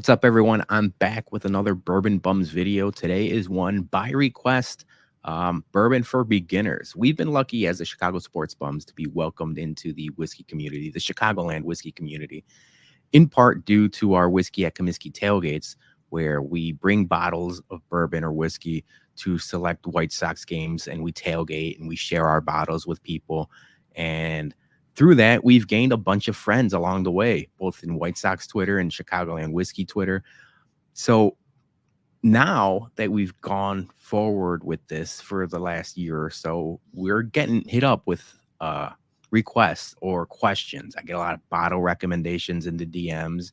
What's up, everyone? I'm back with another Bourbon Bums video. Today is one by request, bourbon for beginners. We've been lucky as the Chicago Sports Bums to be welcomed into the whiskey community, the Chicagoland whiskey community, in part due to our Whiskey at Comiskey tailgates, where we bring bottles of bourbon or whiskey to select White Sox games, and we tailgate and we share our bottles with people. And through that, we've gained a bunch of friends along the way, both in White Sox Twitter and Chicagoland whiskey Twitter. So now that we've gone forward with this for the last year or so, we're getting hit up with requests or questions. I get a lot of bottle recommendations in the DMs,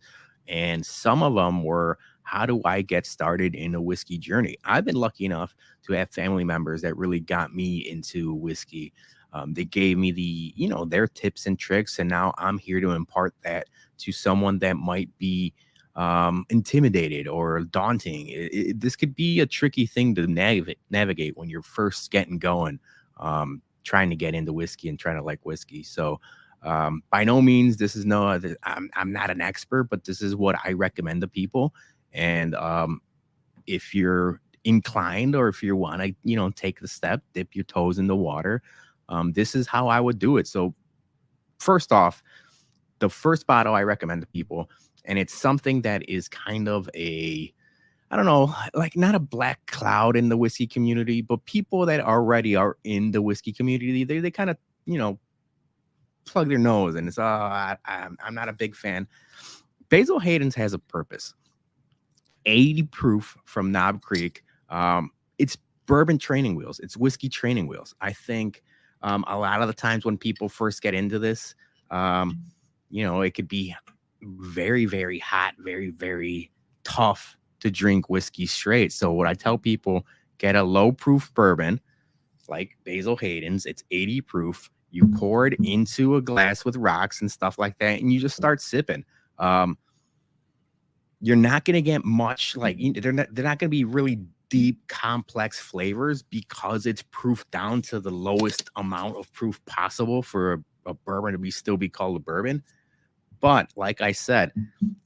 and some of them were, how do I get started in a whiskey journey? I've been lucky enough to have family members that really got me into whiskey. They gave me their tips and tricks, and now I'm here to impart that to someone that might be intimidated or daunting. This could be a tricky thing to navigate when you're first getting going, trying to get into whiskey and trying to like whiskey. So by no means, this is I'm not an expert, but this is what I recommend to people. And if you're inclined, or if you want to, take the step, dip your toes in the water, this is how I would do it. So first off, the first bottle I recommend to people, and it's something that is kind of I don't know, like not a black cloud in the whiskey community, but people that already are in the whiskey community, they kind of, plug their nose, and it's, I'm not a big fan. Basil Hayden's has a purpose. 80 proof from Knob Creek. It's bourbon training wheels. It's whiskey training wheels. I think a lot of the times when people first get into this, it could be very, very hot, very, very tough to drink whiskey straight. So what I tell people, get a low proof bourbon like Basil Hayden's. It's 80 proof. You pour it into a glass with rocks and stuff like that, and you just start sipping. You're not going to get much, they're not going to be really deep, complex flavors, because it's proof down to the lowest amount of proof possible for a bourbon to still be called a bourbon. But like I said,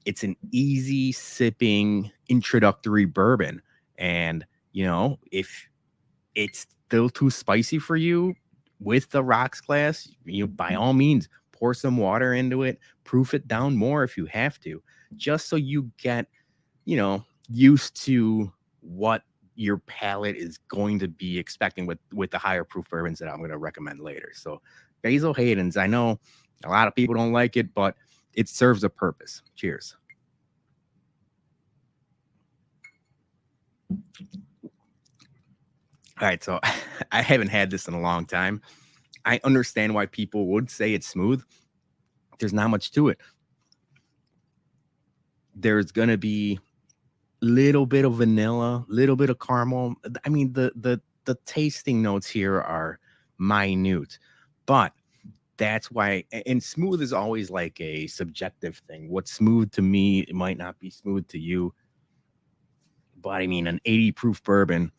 it's an easy sipping introductory bourbon. And, if it's still too spicy for you with the rocks glass, by all means, pour some water into it, proof it down more if you have to, just so you get, used to what your palate is going to be expecting with the higher proof bourbons that I'm going to recommend later. So Basil Hayden's, I know a lot of people don't like it, but it serves a purpose. Cheers. All right, so I haven't had this in a long time. I understand why people would say it's smooth. There's not much to it. There's going to be a little bit of vanilla, little bit of caramel. I mean, the tasting notes here are minute, but that's why. And smooth is always like a subjective thing. What's smooth to me, it might not be smooth to you. But I mean, an 80 proof bourbon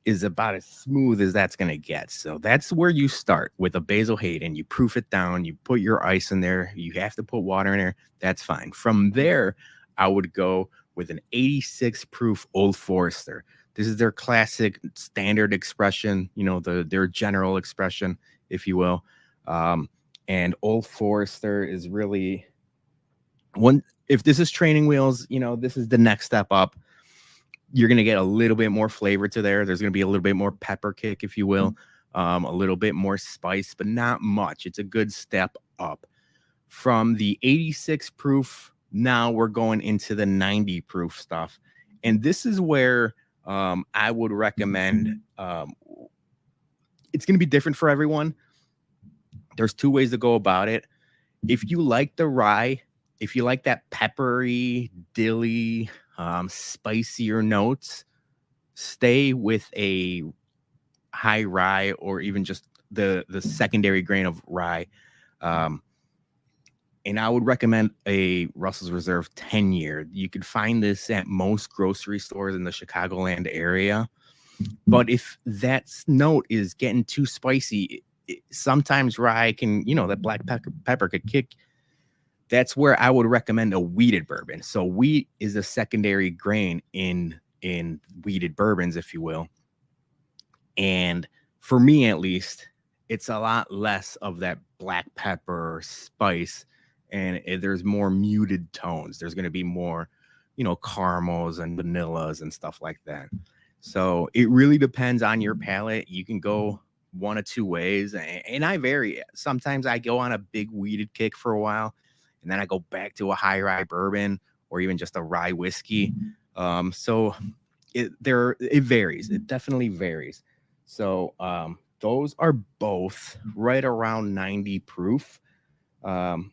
is about as smooth as that's going to get. So that's where you start with a Basil Hayden. You proof it down, you put your ice in there, you have to put water in there. That's fine. From there, I would go with an 86 proof Old Forester. This is their classic standard expression, their general expression, if you will. And Old Forester is really one. If this is training wheels, this is the next step up. You're going to get a little bit more flavor to there. There's going to be a little bit more pepper kick, if you will, a little bit more spice, but not much. It's a good step up. From the 86 proof, now we're going into the 90 proof stuff. And this is where I would recommend, it's going to be different for everyone. There's two ways to go about it. If you like the rye, if you like that peppery, dilly, spicier notes, stay with a high rye, or even just the secondary grain of rye. And I would recommend a Russell's Reserve 10-year. You could find this at most grocery stores in the Chicagoland area. But if that note is getting too spicy, sometimes rye can, that black pepper could kick that's where I would recommend a wheated bourbon. So wheat is a secondary grain in wheated bourbons, if you will. And for me, at least, it's a lot less of that black pepper spice, and there's more muted tones. There's going to be more, caramels and vanillas and stuff like that. So it really depends on your palate. You can go one of two ways, and I vary. Sometimes I go on a big weeded kick for a while, and then I go back to a high rye bourbon or even just a rye whiskey. So it varies. It definitely varies. So those are both right around 90 proof. And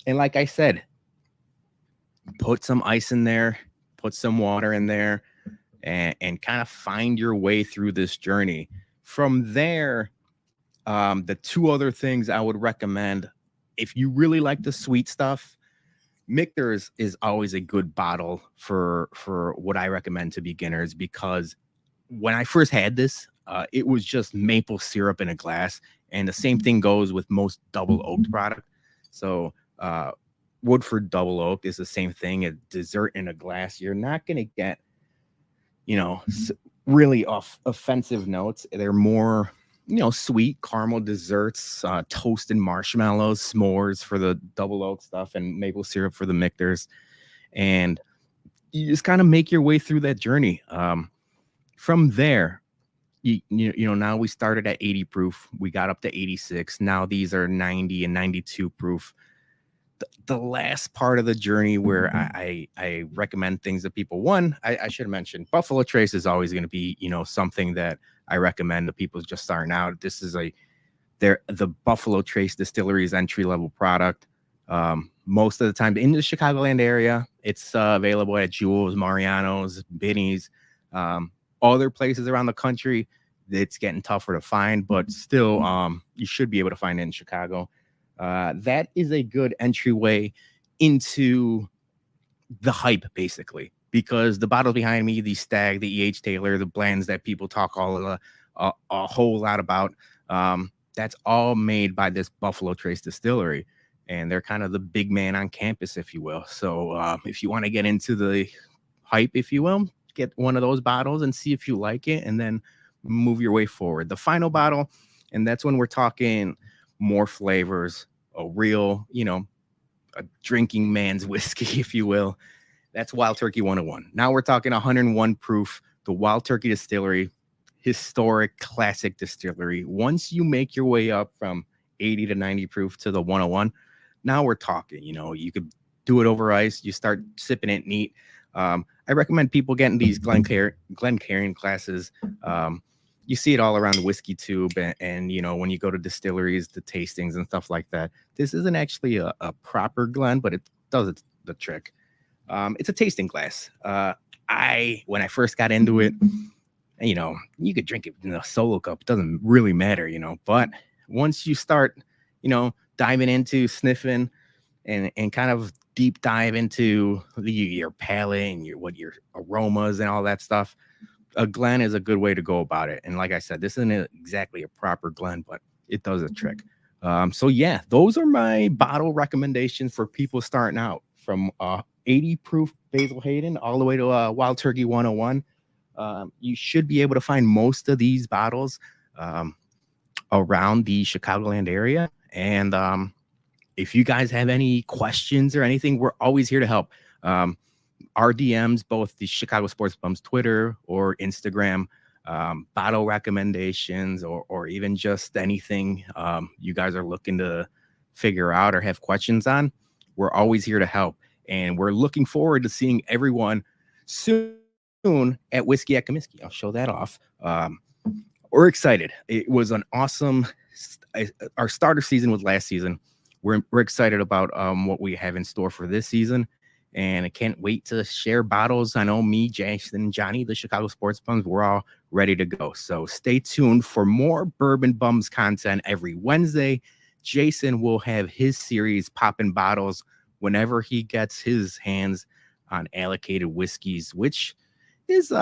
like I said, put some ice in there, put some water in there, and kind of find your way through this journey. From there, the two other things I would recommend, if you really like the sweet stuff, Michter's is always a good bottle for what I recommend to beginners, because when I first had this, it was just maple syrup in a glass, and the same thing goes with most double oaked product. So Woodford double oak is the same thing. A dessert in a glass, you're not going to get, really offensive notes. They're more, sweet caramel desserts, toast and marshmallows, s'mores for the double oak stuff, and maple syrup for the Michter's. And you just kind of make your way through that journey. From there, now we started at 80 proof. We got up to 86. Now these are 90 and 92 proof. The last part of the journey where I recommend things to people. One, I should have mentioned Buffalo Trace is always going to be, something that I recommend to people just starting out. This is the Buffalo Trace Distillery's entry-level product. Most of the time in the Chicagoland area, it's available at Jewel's, Mariano's, Binny's, other places around the country. It's getting tougher to find, but still, you should be able to find it in Chicago. That is a good entryway into the hype, basically, because the bottles behind me, the Stag, the E.H. Taylor, the blends that people talk a whole lot about, that's all made by this Buffalo Trace Distillery, and they're kind of the big man on campus, if you will. So if you want to get into the hype, if you will, get one of those bottles and see if you like it, and then move your way forward. The final bottle, and that's when we're talking more flavors, a real, a drinking man's whiskey, if you will. That's Wild Turkey 101. Now we're talking 101 proof, the Wild Turkey Distillery, historic classic distillery. Once you make your way up from 80 to 90 proof to the 101, now we're talking, you could do it over ice. You start sipping it neat. I recommend people getting these Glencairn classes. You see it all around the whiskey tube, and when you go to distilleries, the tastings and stuff like that. This isn't actually a proper Glen, but it does the trick. It's a tasting glass. When I first got into it, you could drink it in a solo cup. It doesn't really matter, but once you start, diving into sniffing and kind of deep dive into your palate and your aromas and all that stuff, a Glen is a good way to go about it. And like I said, this isn't exactly a proper Glen, but it does a trick. So yeah, those are my bottle recommendations for people starting out, from 80 proof Basil Hayden all the way to Wild Turkey 101. You should be able to find most of these bottles around the Chicagoland area. And if you guys have any questions or anything, we're always here to help. Our DMs, both the Chicago Sports Bums Twitter or Instagram, bottle recommendations, or even just anything you guys are looking to figure out or have questions on, we're always here to help. And we're looking forward to seeing everyone soon at Whiskey at Comiskey. I'll show that off. We're excited. It was an awesome, our starter season was last season. We're excited about what we have in store for this season. And I can't wait to share bottles. I know me, Jason, Johnny, the Chicago Sports Bums, we're all ready to go. So stay tuned for more Bourbon Bums content every Wednesday. Jason will have his series Poppin' Bottles whenever he gets his hands on allocated whiskeys, which is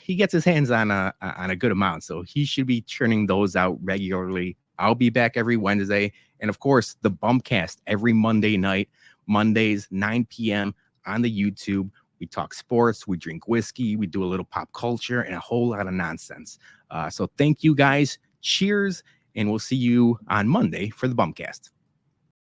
he gets his hands on a good amount. So he should be churning those out regularly. I'll be back every Wednesday. And of course, the Bumpcast every Monday night. Mondays, 9 p.m. on the YouTube. We talk sports, we drink whiskey, we do a little pop culture, and a whole lot of nonsense. So thank you guys. Cheers, and we'll see you on Monday for the Bumcast.